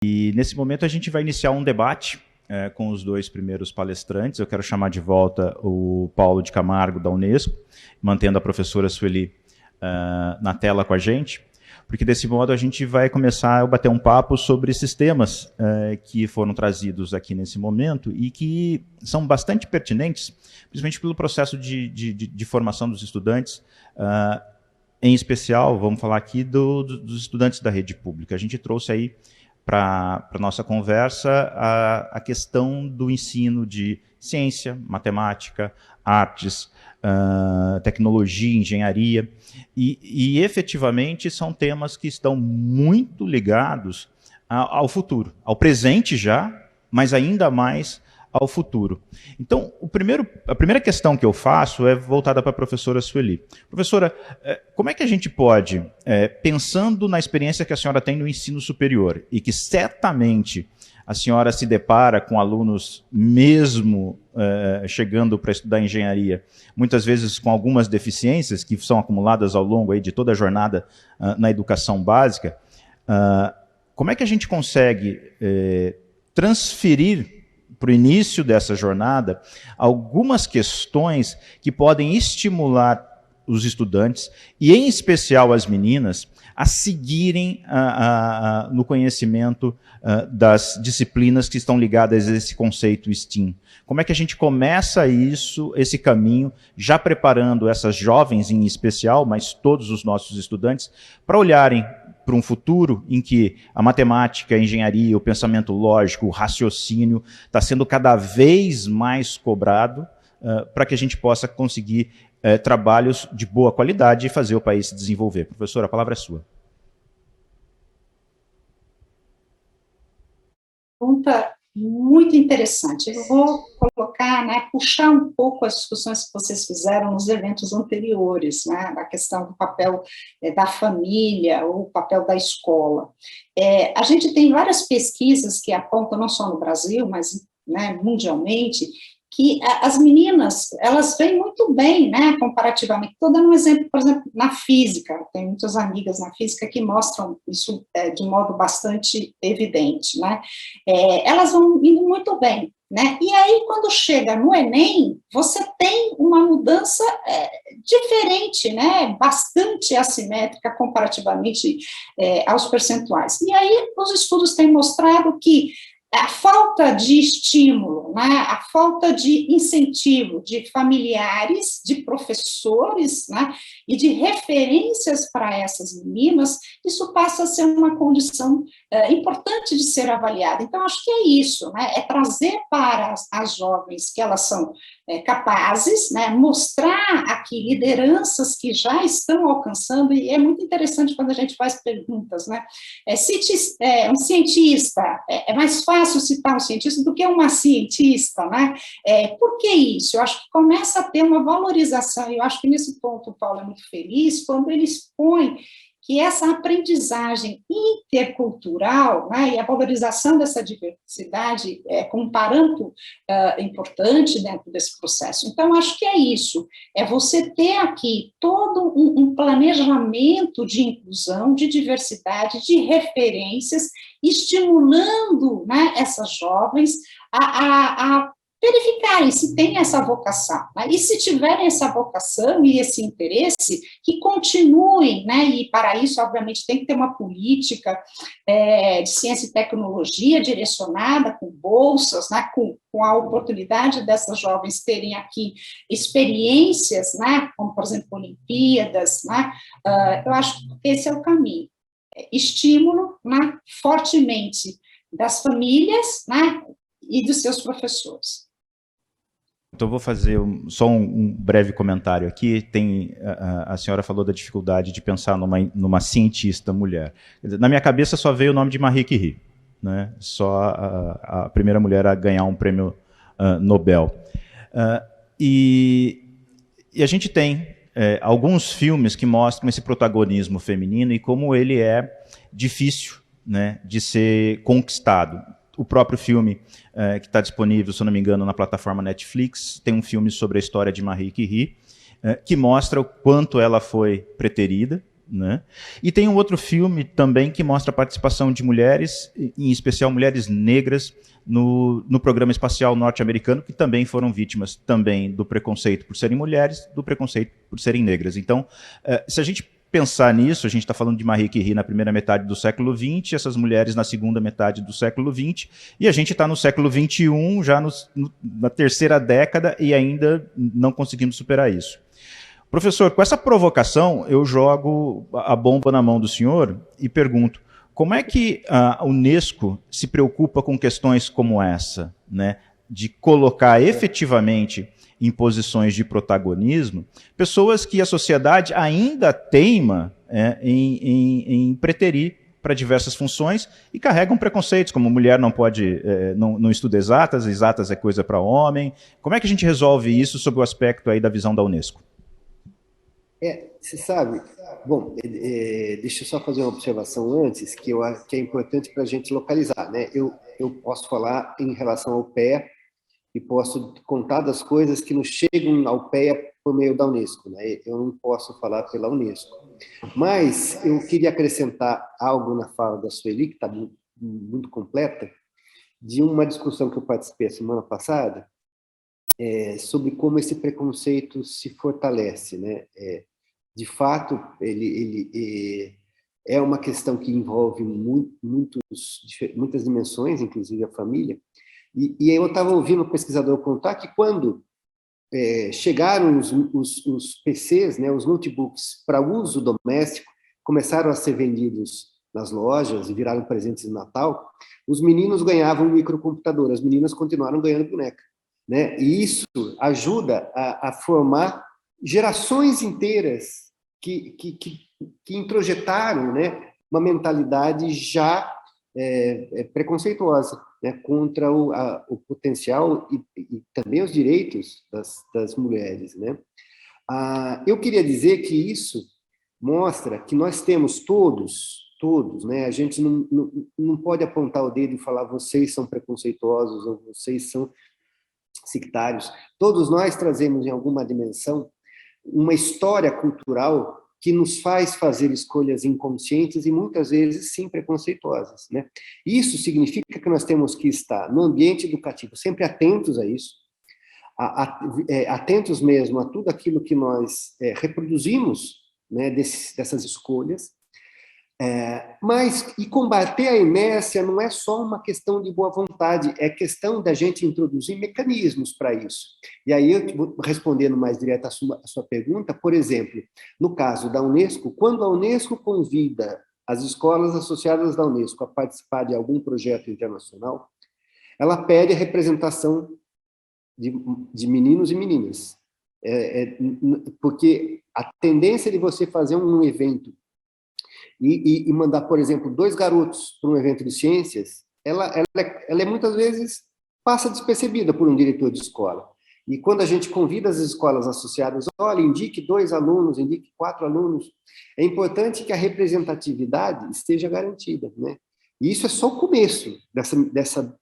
E nesse momento a gente vai iniciar um debate com os dois primeiros palestrantes. Eu quero chamar de volta o Paulo de Camargo, da Unesco, mantendo a professora Sueli na tela com a gente, porque desse modo a gente vai começar a bater um papo sobre esses temas que foram trazidos aqui nesse momento e que são bastante pertinentes, principalmente pelo processo de formação dos estudantes, em especial, vamos falar aqui dos estudantes da rede pública. A gente trouxe aí para a nossa conversa a questão do ensino de ciência, matemática, artes, tecnologia, engenharia, e efetivamente são temas que estão muito ligados ao futuro, ao presente já, mas ainda mais ao futuro. Então, a primeira questão que eu faço é voltada para a professora Sueli. Professora, como é que a gente pode, pensando na experiência que a senhora tem no ensino superior, e que certamente a senhora se depara com alunos mesmo chegando para estudar engenharia, muitas vezes com algumas deficiências que são acumuladas ao longo aí de toda a jornada na educação básica, como é que a gente consegue transferir para o início dessa jornada algumas questões que podem estimular os estudantes, e em especial as meninas, a seguirem no conhecimento das disciplinas que estão ligadas a esse conceito STEAM. Como é que a gente começa esse caminho, já preparando essas jovens em especial, mas todos os nossos estudantes, para olharem para um futuro em que a matemática, a engenharia, o pensamento lógico, o raciocínio está sendo cada vez mais cobrado para que a gente possa conseguir trabalhos de boa qualidade e fazer o país se desenvolver. Professora, a palavra é sua. Pergunta muito interessante. Eu vou colocar, puxar um pouco as discussões que vocês fizeram nos eventos anteriores, da questão do papel da família, ou o papel da escola. A gente tem várias pesquisas que apontam, não só no Brasil, mas mundialmente, que as meninas, elas vêm muito bem, comparativamente. Estou dando um exemplo, por exemplo, na física. Tenho muitas amigas na física que mostram isso de modo bastante evidente, elas vão indo muito bem, E aí, quando chega no Enem, você tem uma mudança diferente, bastante assimétrica comparativamente aos percentuais. E aí, os estudos têm mostrado que a falta de estímulo, a falta de incentivo de familiares, de professores, e de referências para essas meninas, isso passa a ser uma condição importante de ser avaliada. Então, acho que é isso, é trazer para as jovens que elas são capazes, mostrar aqui lideranças que já estão alcançando, e é muito interessante quando a gente faz perguntas, um cientista, é mais fácil citar um cientista do que uma cientista, Por que isso? Eu acho que começa a ter uma valorização, e eu acho que nesse ponto o Paulo é muito feliz, quando ele expõe que essa aprendizagem intercultural, e a valorização dessa diversidade como um parâmetro importante dentro desse processo. Então, acho que é isso, é você ter aqui todo um planejamento de inclusão, de diversidade, de referências, estimulando essas jovens a verificarem se tem essa vocação, e se tiverem essa vocação e esse interesse, que continuem, e para isso, obviamente, tem que ter uma política de ciência e tecnologia direcionada, com bolsas, com a oportunidade dessas jovens terem aqui experiências, como, por exemplo, Olimpíadas, eu acho que esse é o caminho. Estímulo, fortemente das famílias, e dos seus professores. Então, eu vou fazer só um breve comentário aqui. A senhora falou da dificuldade de pensar numa cientista mulher. Na minha cabeça só veio o nome de Marie Curie, só a primeira mulher a ganhar um prêmio Nobel. E a gente tem alguns filmes que mostram esse protagonismo feminino e como ele é difícil, de ser conquistado. O próprio filme que está disponível, se eu não me engano, na plataforma Netflix, tem um filme sobre a história de Marie Curie, que mostra o quanto ela foi preterida, né? E tem um outro filme também que mostra a participação de mulheres, em especial mulheres negras, no programa espacial norte-americano, que também foram vítimas também do preconceito por serem mulheres, do preconceito por serem negras. Então, se a gente pensar nisso, a gente está falando de Marie Curie na primeira metade do século XX, essas mulheres na segunda metade do século XX, e a gente está no século XXI, já na terceira década, e ainda não conseguimos superar isso. Professor, com essa provocação, eu jogo a bomba na mão do senhor e pergunto, como é que a Unesco se preocupa com questões como essa, né, de colocar efetivamente em posições de protagonismo pessoas que a sociedade ainda teima em preterir para diversas funções e carregam preconceitos, como mulher não pode, não estuda exatas é coisa para homem. Como é que a gente resolve isso sob o aspecto aí da visão da Unesco? Você sabe, bom, deixa eu só fazer uma observação antes, que é importante para a gente localizar, né? Eu posso falar em relação ao PEA e posso contar das coisas que nos chegam ao PEA por meio da Unesco, né? Eu não posso falar pela Unesco. Mas eu queria acrescentar algo na fala da Sueli, que está muito completa, de uma discussão que eu participei a semana passada, sobre como esse preconceito se fortalece, né? De fato, ele é uma questão que envolve muitas dimensões, inclusive a família. E eu estava ouvindo o pesquisador contar que quando chegaram os PCs, né, os notebooks para uso doméstico, começaram a ser vendidos nas lojas e viraram presentes de Natal, os meninos ganhavam um microcomputador, as meninas continuaram ganhando boneca, né? E isso ajuda a formar gerações inteiras que introjetaram, né, uma mentalidade já preconceituosa, né, contra o potencial e também os direitos das mulheres, né? Eu queria dizer que isso mostra que nós temos todos, né? A gente não pode apontar o dedo e falar vocês são preconceituosos ou vocês são sectários. Todos nós trazemos em alguma dimensão uma história cultural que nos faz fazer escolhas inconscientes e muitas vezes sim preconceituosas, né? Isso significa que nós temos que estar no ambiente educativo sempre atentos a isso, atentos mesmo a tudo aquilo que nós reproduzimos, né, dessas escolhas. Mas combater a inércia não é só uma questão de boa vontade, é questão da gente introduzir mecanismos para isso. E aí, eu vou respondendo mais direto a sua pergunta, por exemplo, no caso da Unesco, quando a Unesco convida as escolas associadas da Unesco a participar de algum projeto internacional, ela pede a representação de meninos e meninas. Porque a tendência de você fazer um evento e mandar, por exemplo, 2 garotos para um evento de ciências, ela muitas vezes passa despercebida por um diretor de escola. E quando a gente convida as escolas associadas, olha, indique 2 alunos, indique 4 alunos, é importante que a representatividade esteja garantida, né? E isso é só o começo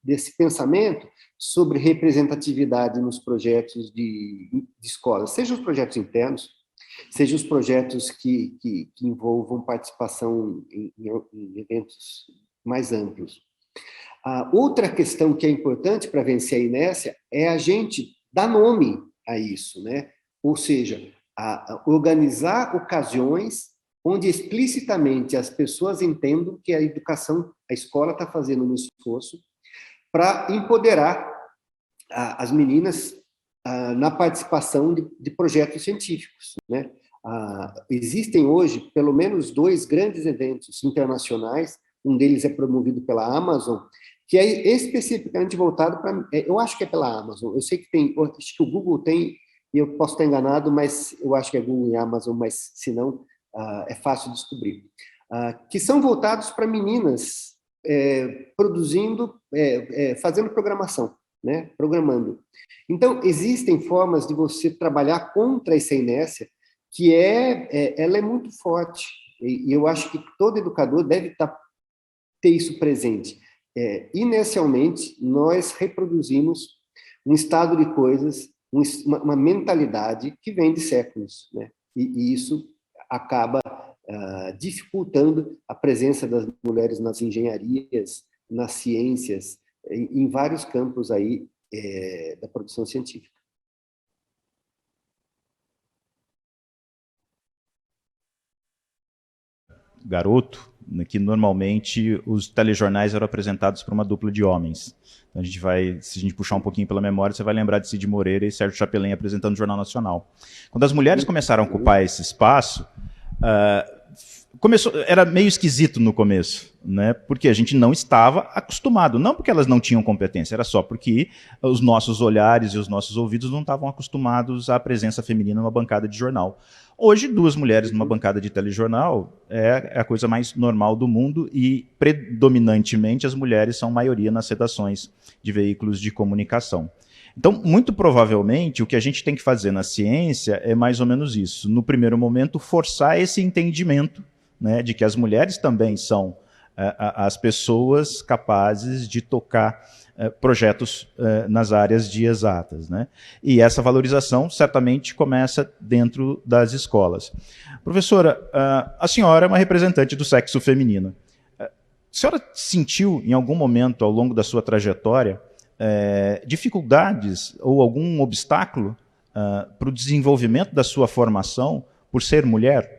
desse pensamento sobre representatividade nos projetos de escolas, seja os projetos internos, sejam os projetos que envolvam participação em eventos mais amplos. A outra questão que é importante para vencer a inércia é a gente dar nome a isso, né? Ou seja, organizar ocasiões onde explicitamente as pessoas entendam que a educação, a escola está fazendo um esforço para empoderar as meninas na participação de projetos científicos, né? Existem hoje pelo menos 2 grandes eventos internacionais, um deles é promovido pela Amazon, que é especificamente voltado para... Eu acho que é pela Amazon, eu sei que tem, acho que o Google tem, e eu posso estar enganado, mas eu acho que é Google e Amazon, mas se não, é fácil descobrir. Que são voltados para meninas produzindo, fazendo programação, né? Programando. Então, existem formas de você trabalhar contra essa inércia, que ela é muito forte, e eu acho que todo educador deve ter isso presente. Inercialmente, nós reproduzimos um estado de coisas, uma mentalidade que vem de séculos, né? E isso acaba dificultando a presença das mulheres nas engenharias, nas ciências, em vários campos aí da produção científica. Garoto, que normalmente os telejornais eram apresentados por uma dupla de homens. Então a gente vai, se a gente puxar um pouquinho pela memória, você vai lembrar de Cid Moreira e Sérgio Chapelin apresentando o Jornal Nacional. Quando as mulheres começaram a ocupar esse espaço, era meio esquisito no começo, né? Porque a gente não estava acostumado, não porque elas não tinham competência, era só porque os nossos olhares e os nossos ouvidos não estavam acostumados à presença feminina numa bancada de jornal. Hoje, 2 mulheres numa bancada de telejornal é a coisa mais normal do mundo e, predominantemente, as mulheres são maioria nas redações de veículos de comunicação. Então, muito provavelmente, o que a gente tem que fazer na ciência é mais ou menos isso. No primeiro momento, forçar esse entendimento, né, de que as mulheres também são as pessoas capazes de tocar projetos nas áreas de exatas, né? E essa valorização certamente começa dentro das escolas. Professora, a senhora é uma representante do sexo feminino. A senhora sentiu, em algum momento ao longo da sua trajetória, dificuldades ou algum obstáculo para o desenvolvimento da sua formação por ser mulher?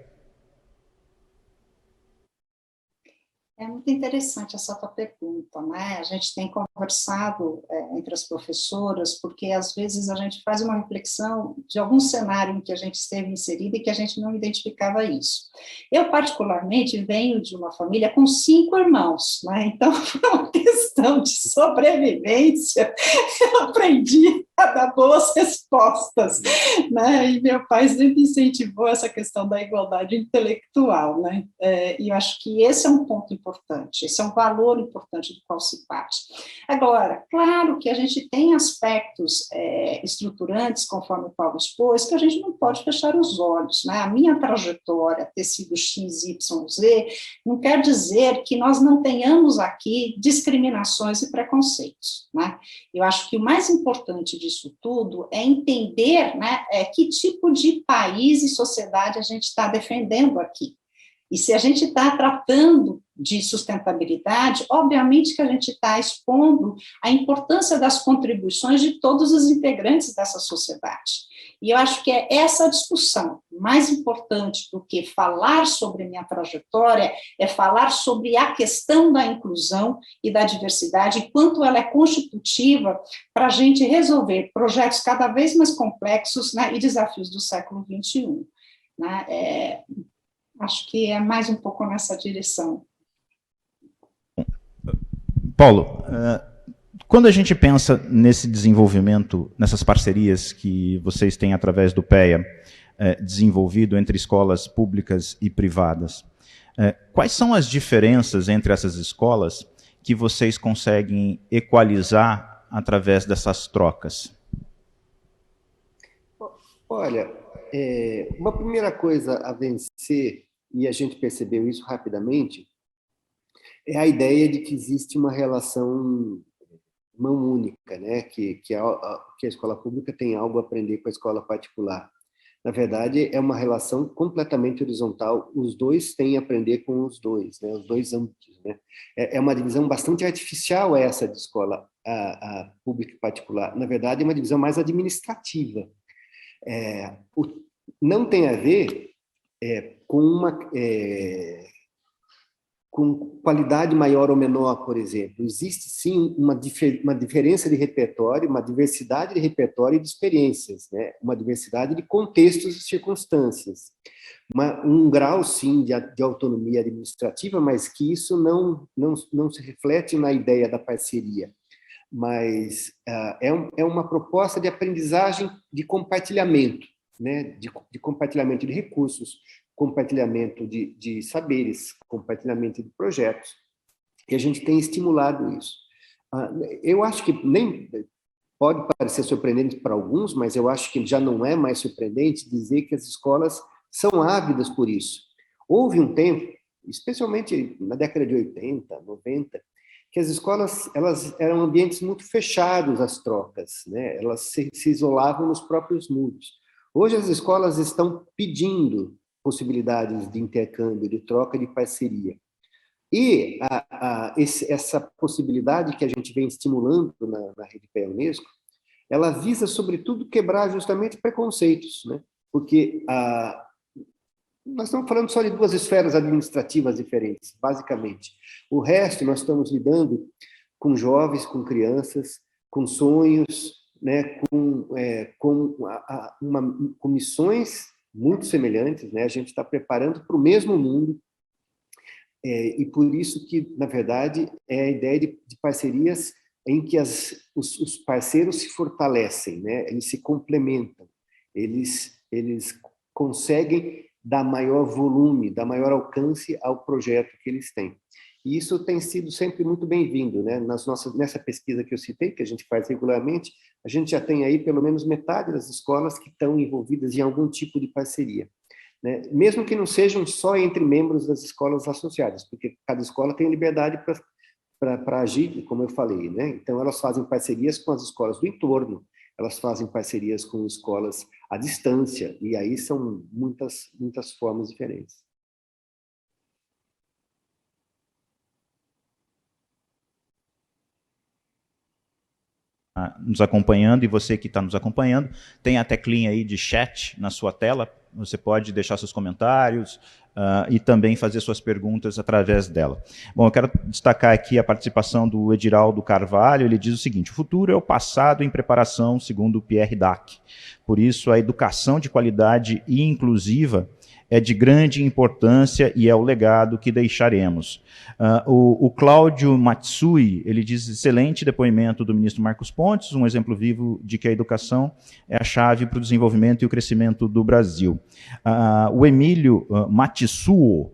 É muito interessante essa tua pergunta, né? A gente tem conversado entre as professoras, porque às vezes a gente faz uma reflexão de algum cenário em que a gente esteve inserida e que a gente não identificava isso. Eu, particularmente, venho de uma família com 5 irmãos, né? Então, foi uma questão de sobrevivência, eu aprendi a dar boas respostas, né? E meu pai sempre incentivou essa questão da igualdade intelectual, né? E eu acho que esse é um ponto importante, esse é um valor importante do qual se parte. Agora, claro que a gente tem aspectos estruturantes, conforme o Paulo expôs, que a gente não pode fechar os olhos, né? A minha trajetória ter sido X, Y, Z, não quer dizer que nós não tenhamos aqui discriminações e preconceitos, né? Eu acho que o mais importante disso tudo é entender, né, que tipo de país e sociedade a gente está defendendo aqui. E se a gente está tratando de sustentabilidade, obviamente que a gente está expondo a importância das contribuições de todos os integrantes dessa sociedade. E eu acho que é essa discussão, mais importante do que falar sobre minha trajetória, é falar sobre a questão da inclusão e da diversidade, e quanto ela é constitutiva para a gente resolver projetos cada vez mais complexos, né, e desafios do século XXI. Né? Acho que é mais um pouco nessa direção. Paulo, quando a gente pensa nesse desenvolvimento, nessas parcerias que vocês têm através do PEA desenvolvido entre escolas públicas e privadas, quais são as diferenças entre essas escolas que vocês conseguem equalizar através dessas trocas? Olha, uma primeira coisa a vencer, e a gente percebeu isso rapidamente, é a ideia de que existe uma relação mão única, né? que a escola pública tem algo a aprender com a escola particular. Na verdade, é uma relação completamente horizontal, os dois têm a aprender com os dois, né? Os dois âmbitos. Né? É uma divisão bastante artificial essa de escola a pública e particular. Na verdade, é uma divisão mais administrativa. Não tem a ver com qualidade maior ou menor, por exemplo. Existe, sim, uma diferença de repertório, uma diversidade de repertório e de experiências, né? Uma diversidade de contextos e circunstâncias. Um grau, sim, de autonomia administrativa, mas que isso não se reflete na ideia da parceria. Mas é uma proposta de aprendizagem de compartilhamento, né? De compartilhamento de recursos, compartilhamento de saberes, compartilhamento de projetos, e a gente tem estimulado isso. Eu acho que nem pode parecer surpreendente para alguns, mas eu acho que já não é mais surpreendente dizer que as escolas são ávidas por isso. Houve um tempo, especialmente na década de 80, 90, que as escolas elas eram ambientes muito fechados às trocas, né? Elas se isolavam nos próprios muros. Hoje as escolas estão pedindo possibilidades de intercâmbio, de troca, de parceria. E essa possibilidade que a gente vem estimulando na Rede PEA Unesco, ela visa, sobretudo, quebrar justamente preconceitos, né? Porque nós estamos falando só de duas esferas administrativas diferentes, basicamente. O resto, nós estamos lidando com jovens, com crianças, com sonhos, né? Com missões muito semelhantes, né? A gente está preparando para o mesmo mundo, e por isso que, na verdade, é a ideia de parcerias em que os parceiros se fortalecem, né? Eles se complementam, eles conseguem dar maior volume, dar maior alcance ao projeto que eles têm. E isso tem sido sempre muito bem-vindo, né? Nessa pesquisa que eu citei, que a gente faz regularmente, a gente já tem aí pelo menos metade das escolas que estão envolvidas em algum tipo de parceria, né? Mesmo que não sejam só entre membros das escolas associadas, porque cada escola tem liberdade para agir, como eu falei, né? Então, elas fazem parcerias com as escolas do entorno, elas fazem parcerias com escolas à distância, e aí são muitas formas diferentes. Nos acompanhando, e você que está nos acompanhando, tem a teclinha aí de chat na sua tela, você pode deixar seus comentários e também fazer suas perguntas através dela. Bom, eu quero destacar aqui a participação do Ediraldo Carvalho. Ele diz o seguinte: o futuro é o passado em preparação, segundo Pierre Dac. Por isso, a educação de qualidade e inclusiva é de grande importância e é o legado que deixaremos. O Cláudio Matsui, ele diz: excelente depoimento do ministro Marcos Pontes, um exemplo vivo de que a educação é a chave para o desenvolvimento e o crescimento do Brasil. O Emílio Matsuo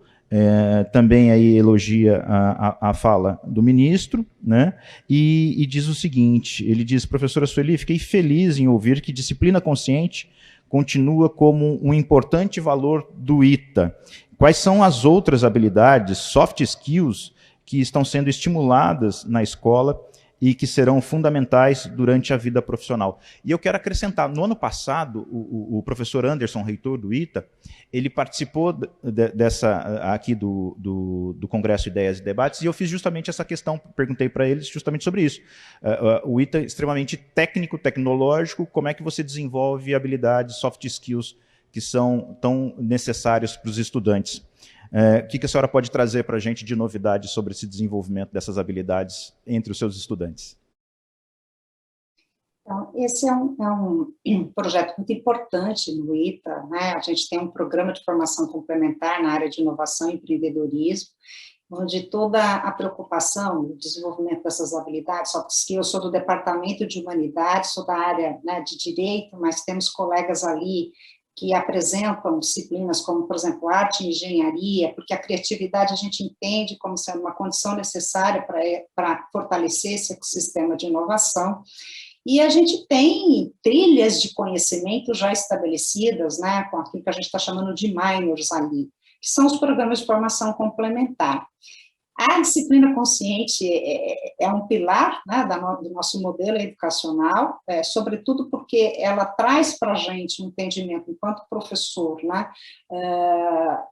também aí elogia a fala do ministro, né? E diz o seguinte, ele diz: professora Sueli, fiquei feliz em ouvir que disciplina consciente continua como um importante valor do ITA. Quais são as outras habilidades, soft skills, que estão sendo estimuladas na escola e que serão fundamentais durante a vida profissional? E eu quero acrescentar, no ano passado, o professor Anderson, reitor do ITA, ele participou aqui do Congresso Ideias e Debates, e eu fiz justamente essa questão, perguntei para eles justamente sobre isso. O ITA é extremamente técnico, tecnológico, como é que você desenvolve habilidades, soft skills, que são tão necessários para os estudantes? O que a senhora pode trazer para a gente de novidade sobre esse desenvolvimento dessas habilidades entre os seus estudantes? Então, esse é um projeto muito importante no ITA, né? A gente tem um programa de formação complementar na área de inovação e empreendedorismo, onde toda a preocupação no desenvolvimento dessas habilidades, só que eu sou do Departamento de Humanidades, sou da área, né, de Direito, mas temos colegas ali que apresentam disciplinas como, por exemplo, arte e engenharia, porque a criatividade a gente entende como sendo uma condição necessária para fortalecer esse ecossistema de inovação. E a gente tem trilhas de conhecimento já estabelecidas, né, com aquilo que a gente está chamando de minors ali, que são os programas de formação complementar. A disciplina consciente é um pilar, né, do nosso modelo educacional, sobretudo porque ela traz para a gente um entendimento, enquanto professor, né,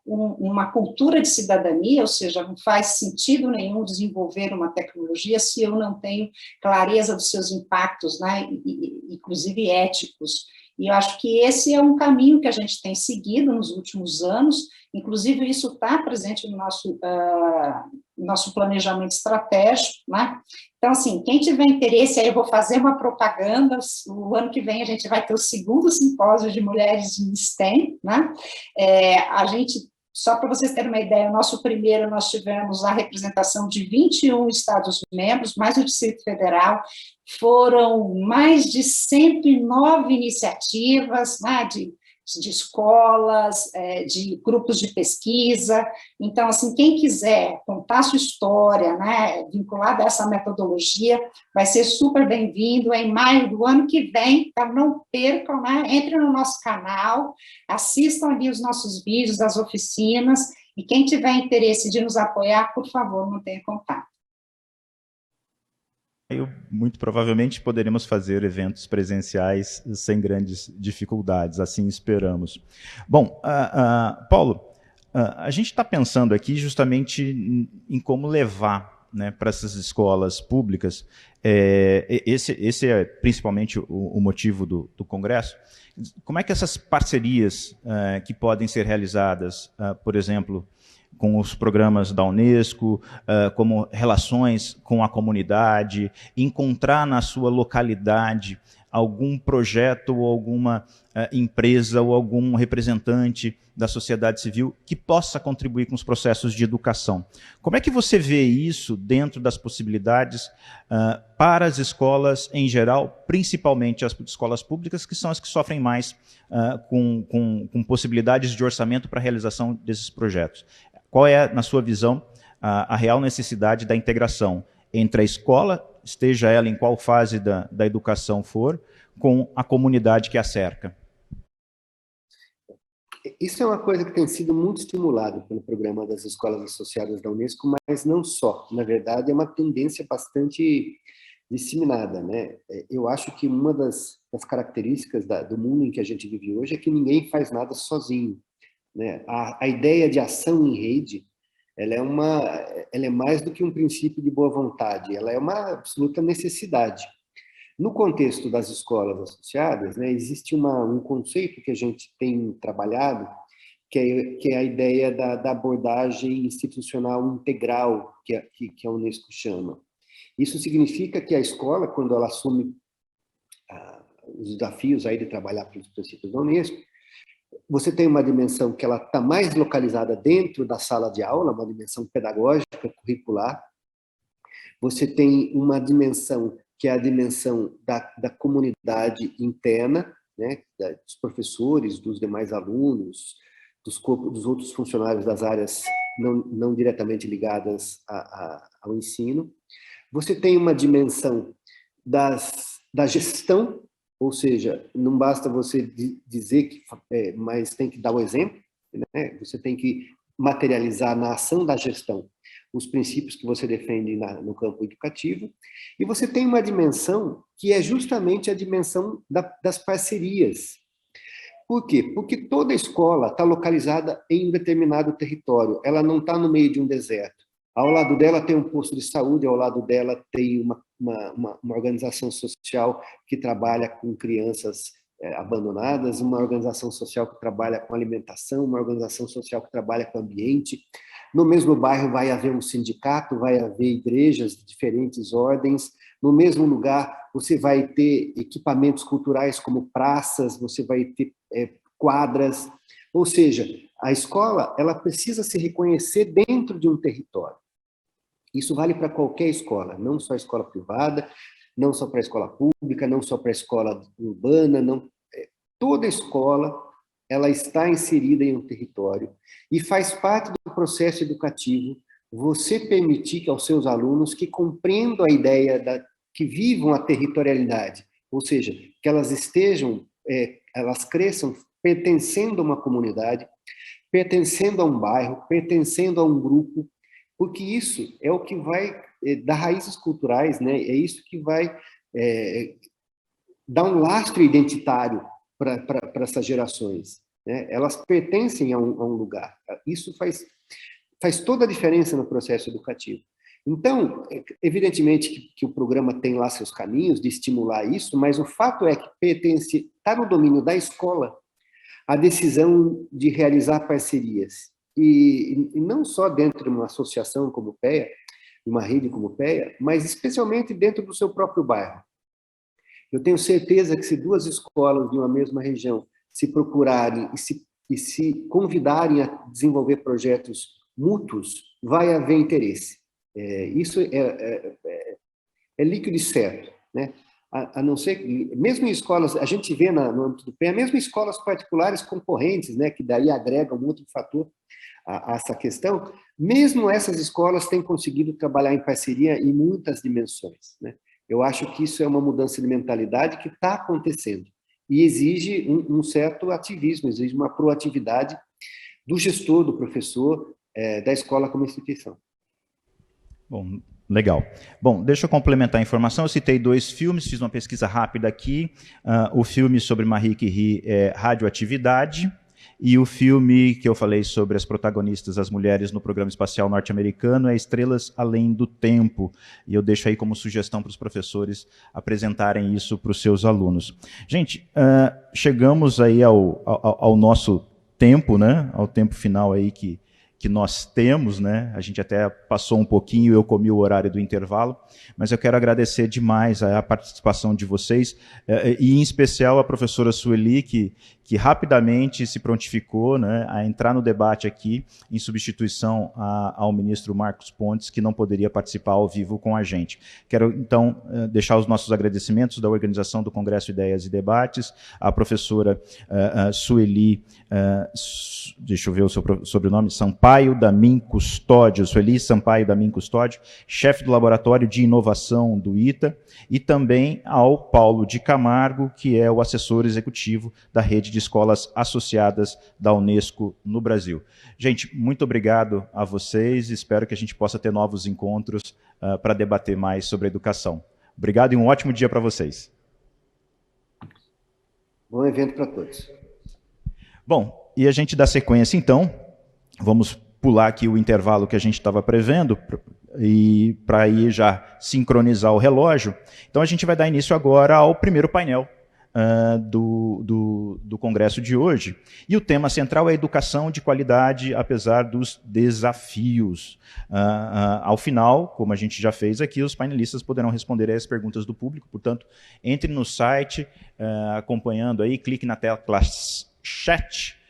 uma cultura de cidadania, ou seja, não faz sentido nenhum desenvolver uma tecnologia se eu não tenho clareza dos seus impactos, né, inclusive éticos. E eu acho que esse é um caminho que a gente tem seguido nos últimos anos, inclusive isso está presente no nosso planejamento estratégico, né? Então, assim, quem tiver interesse, aí eu vou fazer uma propaganda, o ano que vem a gente vai ter o segundo simpósio de mulheres em STEM, né? A gente, só para vocês terem uma ideia, o nosso primeiro nós tivemos a representação de 21 Estados-membros, mais o Distrito Federal, foram mais de 109 iniciativas, né, de escolas, de grupos de pesquisa. Então, assim, quem quiser contar sua história, né, vinculada a essa metodologia, vai ser super bem-vindo, em maio do ano que vem. Então, não percam, né, entrem no nosso canal, assistam ali os nossos vídeos das oficinas, e quem tiver interesse de nos apoiar, por favor, mantenha contato. muito provavelmente poderemos fazer eventos presenciais sem grandes dificuldades, assim esperamos. Bom, Paulo, a gente está pensando aqui justamente em como levar, né, para essas escolas públicas, esse é principalmente o motivo do Congresso. Como é que essas parcerias que podem ser realizadas, por exemplo, com os programas da Unesco, como relações com a comunidade, encontrar na sua localidade algum projeto ou alguma empresa ou algum representante da sociedade civil que possa contribuir com os processos de educação. Como é que você vê isso dentro das possibilidades para as escolas em geral, principalmente as escolas públicas, que são as que sofrem mais com possibilidades de orçamento para a realização desses projetos? Qual é, na sua visão, a real necessidade da integração entre a escola, esteja ela em qual fase da educação for, com a comunidade que a cerca? Isso é uma coisa que tem sido muito estimulado pelo programa das escolas associadas da Unesco, mas não só. Na verdade, é uma tendência bastante disseminada, né? Eu acho que uma das características do mundo em que a gente vive hoje é que ninguém faz nada sozinho, né? A ideia de ação em rede, ela é mais do que um princípio de boa vontade, ela é uma absoluta necessidade. No contexto das escolas associadas, né, existe um conceito que a gente tem trabalhado, que é a ideia da abordagem institucional integral, que a Unesco chama. Isso significa que a escola, quando ela assume os desafios aí de trabalhar pelos princípios da Unesco, você tem uma dimensão que ela está mais localizada dentro da sala de aula, uma dimensão pedagógica, curricular. Você tem uma dimensão que é a dimensão da comunidade interna, né, dos professores, dos demais alunos, dos outros funcionários das áreas não diretamente ligadas ao ensino. Você tem uma dimensão da gestão, ou seja, não basta você dizer que, mas tem que dar o exemplo, né? Você tem que materializar na ação da gestão os princípios que você defende no campo educativo, e você tem uma dimensão que é justamente a dimensão das parcerias. Por quê? Porque toda escola está localizada em um determinado território, ela não está no meio de um deserto. Ao lado dela tem um posto de saúde, ao lado dela tem uma organização social que trabalha com crianças abandonadas, uma organização social que trabalha com alimentação, uma organização social que trabalha com ambiente. No mesmo bairro vai haver um sindicato, vai haver igrejas de diferentes ordens. No mesmo lugar você vai ter equipamentos culturais como praças, você vai ter quadras. Ou seja, a escola ela precisa se reconhecer dentro de um território. Isso vale para qualquer escola, não só a escola privada, não só para a escola pública, não só para a escola urbana, não. Toda escola ela está inserida em um território e faz parte do processo educativo você permitir que aos seus alunos que compreendam a ideia que vivam a territorialidade, ou seja, que elas estejam, elas cresçam pertencendo a uma comunidade, pertencendo a um bairro, pertencendo a um grupo, porque isso é o que vai dar raízes culturais, né? É isso que vai dar um lastro identitário para essas gerações, né? Elas pertencem a um lugar. Isso faz toda a diferença no processo educativo. Então, evidentemente que o programa tem lá seus caminhos de estimular isso, mas o fato é que está no domínio da escola a decisão de realizar parcerias. E não só dentro de uma associação como o PEA, uma rede como o PEA, mas especialmente dentro do seu próprio bairro. Eu tenho certeza que se duas escolas de uma mesma região se procurarem e se convidarem a desenvolver projetos mútuos, vai haver interesse. Isso é líquido e certo, né? A não ser que, mesmo em escolas, a gente vê no âmbito do PEA, mesmo em escolas particulares concorrentes, né, que daí agregam um outro fator a essa questão, mesmo essas escolas têm conseguido trabalhar em parceria em muitas dimensões, né? Eu acho que isso é uma mudança de mentalidade que está acontecendo e exige um certo ativismo, exige uma proatividade do gestor, do professor, da escola como instituição. Bom, Legal. Bom, deixa eu complementar a informação. Eu citei 2 filmes, fiz uma pesquisa rápida aqui. O filme sobre Marie Curie é Radioatividade, e o filme que eu falei sobre as protagonistas, as mulheres no programa espacial norte-americano, é Estrelas Além do Tempo. E eu deixo aí como sugestão para os professores apresentarem isso para os seus alunos. Gente, chegamos aí ao nosso tempo, né? Ao tempo final aí que nós temos, né? A gente até passou um pouquinho, eu comi o horário do intervalo, mas eu quero agradecer demais a participação de vocês, e em especial a professora Sueli, que rapidamente se prontificou, né, a entrar no debate aqui, em substituição ao ministro Marcos Pontes, que não poderia participar ao vivo com a gente. Quero, então, deixar os nossos agradecimentos da organização do Congresso Ideias e Debates, à professora Sueli, deixa eu ver o seu sobrenome, Sampaio Damin Custódio, Sueli Sampaio Damin Custódio, chefe do Laboratório de Inovação do ITA, e também ao Paulo de Camargo, que é o assessor executivo da rede de escolas associadas da Unesco no Brasil. Gente, muito obrigado a vocês, espero que a gente possa ter novos encontros para debater mais sobre a educação. Obrigado e um ótimo dia para vocês. Bom evento para todos. Bom, e a gente dá sequência então, vamos pular aqui o intervalo que a gente estava prevendo, e para aí já sincronizar o relógio. Então a gente vai dar início agora ao primeiro painel do congresso de hoje. E o tema central é educação de qualidade, apesar dos desafios. Ao final, como a gente já fez aqui, os painelistas poderão responder às perguntas do público, portanto, entre no site, acompanhando aí, clique na tecla chat,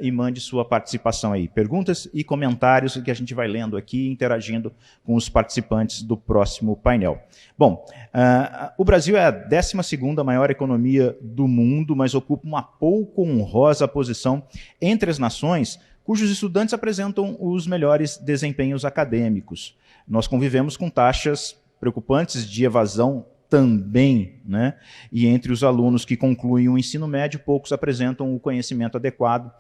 e mande sua participação aí. Perguntas e comentários que a gente vai lendo aqui, interagindo com os participantes do próximo painel. Bom, o Brasil é a 12ª maior economia do mundo, mas ocupa uma pouco honrosa posição entre as nações cujos estudantes apresentam os melhores desempenhos acadêmicos. Nós convivemos com taxas preocupantes de evasão também, né? E entre os alunos que concluem o ensino médio, poucos apresentam o conhecimento adequado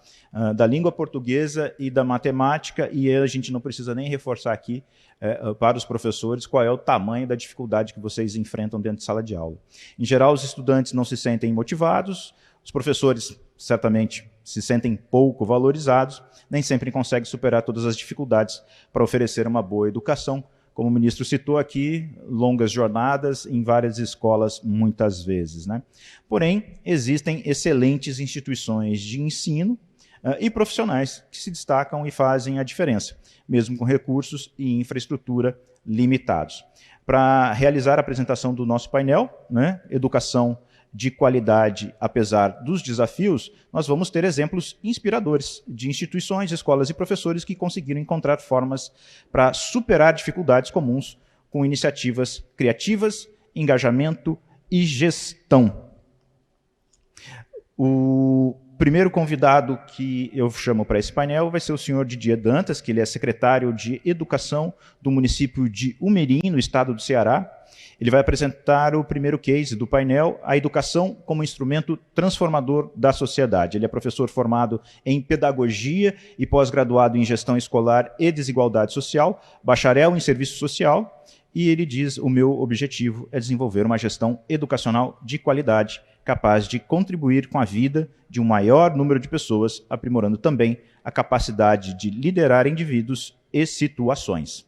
da língua portuguesa e da matemática, e a gente não precisa nem reforçar aqui para os professores qual é o tamanho da dificuldade que vocês enfrentam dentro de sala de aula. Em geral, os estudantes não se sentem motivados, os professores certamente se sentem pouco valorizados, nem sempre conseguem superar todas as dificuldades para oferecer uma boa educação. Como o ministro citou aqui, longas jornadas em várias escolas, muitas vezes, né? Porém, existem excelentes instituições de ensino e profissionais que se destacam e fazem a diferença, mesmo com recursos e infraestrutura limitados. Para realizar a apresentação do nosso painel, né, Educação de Qualidade, apesar dos desafios, nós vamos ter exemplos inspiradores de instituições, escolas e professores que conseguiram encontrar formas para superar dificuldades comuns com iniciativas criativas, engajamento e gestão. O primeiro convidado que eu chamo para esse painel vai ser o senhor Didier Dantas, que ele é secretário de Educação do município de Umerim, no estado do Ceará. Ele vai apresentar o primeiro case do painel, a educação como instrumento transformador da sociedade. Ele é professor formado em pedagogia e pós-graduado em gestão escolar e desigualdade social, bacharel em serviço social, e ele diz: o meu objetivo é desenvolver uma gestão educacional de qualidade, capaz de contribuir com a vida de um maior número de pessoas, aprimorando também a capacidade de liderar indivíduos e situações.